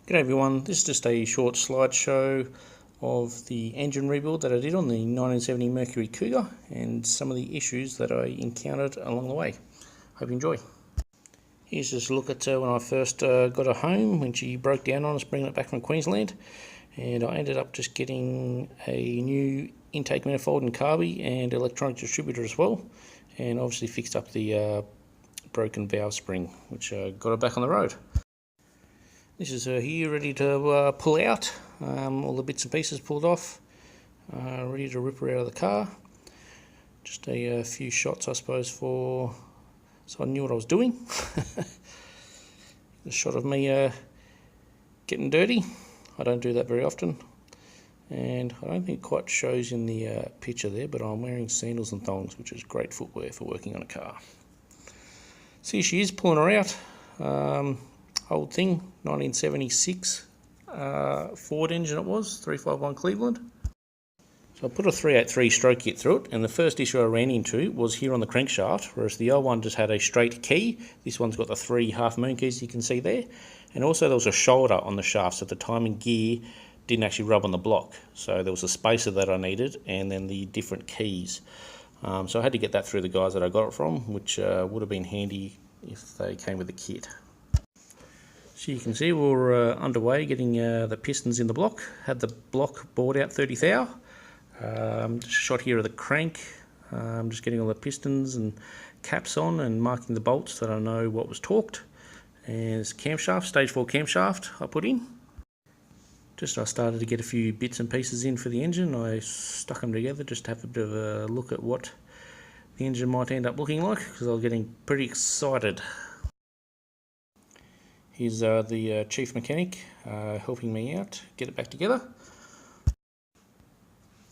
G'day everyone, this is just a short slideshow of the engine rebuild that I did on the 1970 Mercury Cougar and some of the issues that I encountered along the way. Hope you enjoy. Here's just a look at when I first got her home, when she broke down on us bringing it back from Queensland, and I ended up just getting a new intake manifold and carby and electronic distributor as well, and obviously fixed up the broken valve spring, which got her back on the road. This is her here, ready to pull out, all the bits and pieces pulled off, ready to rip her out of the car. Just a few shots, I suppose, so I knew what I was doing. The shot of me getting dirty. I don't do that very often, and I don't think it quite shows in the picture there, but I'm wearing sandals and thongs, which is great footwear for working on a car. So here she is, pulling her out. Old thing, 1976 Ford engine it was, 351 Cleveland. So I put a 383 stroke kit through it, and the first issue I ran into was here on the crankshaft, whereas the old one just had a straight key. This one's got the 3 half moon keys you can see there, and also there was a shoulder on the shaft, so the timing gear didn't actually rub on the block. So there was a spacer that I needed, and then the different keys. So I had to get that through the guys that I got it from, which would have been handy if they came with the kit. So you can see we're underway getting the pistons in the block. Had the block bored out 30 thou. Just a shot here of the crank. Just getting all the pistons and caps on and marking the bolts so that I know what was torqued. And it's camshaft, stage 4 camshaft I put in. I started to get a few bits and pieces in for the engine. I stuck them together just to have a bit of a look at what the engine might end up looking like, because I was getting pretty excited. Here's the chief mechanic helping me out get it back together.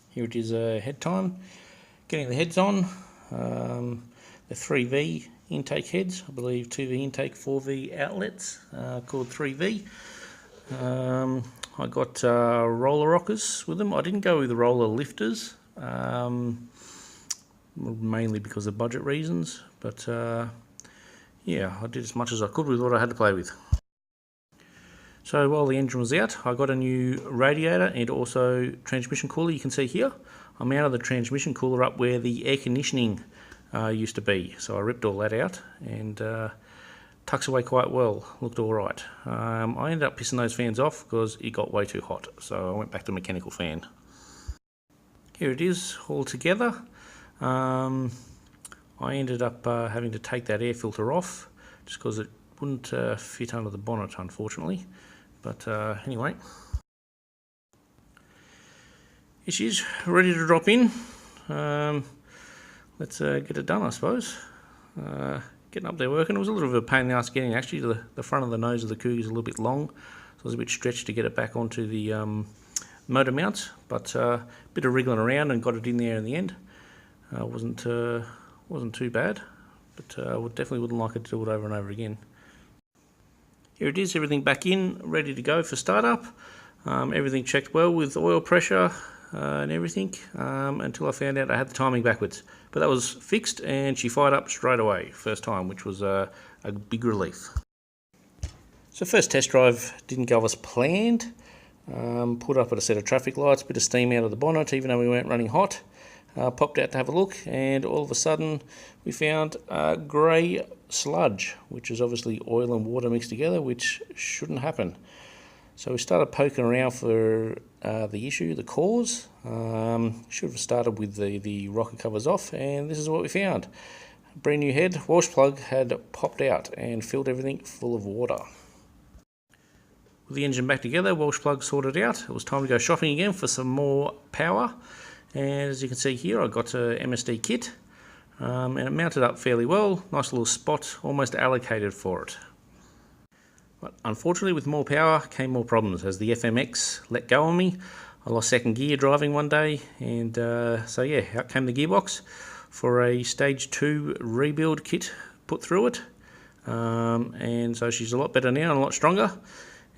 Here it is, head time. Getting the heads on. The 3V intake heads, I believe 2V intake, 4V outlets, called 3V. I got roller rockers with them. I didn't go with roller lifters, mainly because of budget reasons, but yeah, I did as much as I could with what I had to play with. So while the engine was out, I got a new radiator and also transmission cooler. You can see here, I mounted the transmission cooler up where the air conditioning used to be. So I ripped all that out, and tucks away quite well, looked all right. I ended up pissing those fans off because it got way too hot, so I went back to mechanical fan. Here it is all together. I ended up having to take that air filter off just because it wouldn't fit under the bonnet, unfortunately. But anyway, here she is, ready to drop in. Let's get it done, I suppose. Getting up there working. It was a little bit of a pain in the ass getting, actually. The front of the nose of the Cougar is a little bit long, so I was a bit stretched to get it back onto the motor mounts, but a bit of wriggling around and got it in there in the end. Wasn't too bad, but I definitely wouldn't like it to do it over and over again. Here it is, everything back in, ready to go for startup. Everything checked well with oil pressure and everything, until I found out I had the timing backwards. But that was fixed, and she fired up straight away, first time, which was a big relief. So first test drive didn't go as planned. Put up at a set of traffic lights, bit of steam out of the bonnet, even though we weren't running hot. Popped out to have a look, and all of a sudden we found grey sludge, which is obviously oil and water mixed together, which shouldn't happen. So we started poking around for the issue, the cause. Should have started with the rocker covers off, and this is what we found. Brand new head, wash plug had popped out and filled everything full of water. With the engine back together, wash plug sorted out, it was time to go shopping again for some more power. And as you can see here, I got a MSD kit, and it mounted up fairly well. Nice little spot, almost allocated for it. But unfortunately, with more power came more problems, as the FMX let go on me. I lost second gear driving one day, and so yeah, out came the gearbox for a stage 2 rebuild kit put through it. And so she's a lot better now and a lot stronger.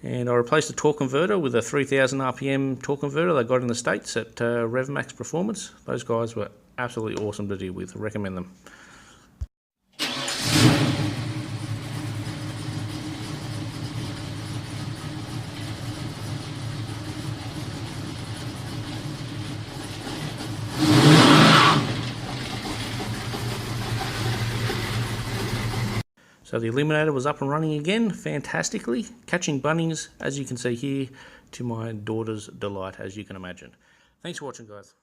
And I replaced the torque converter with a 3000 RPM torque converter they got in the States at RevMax Performance. Those guys were absolutely awesome to deal with. I recommend them. So the illuminator was up and running again, fantastically, catching bunnies, as you can see here, to my daughter's delight, as you can imagine. Thanks for watching, guys.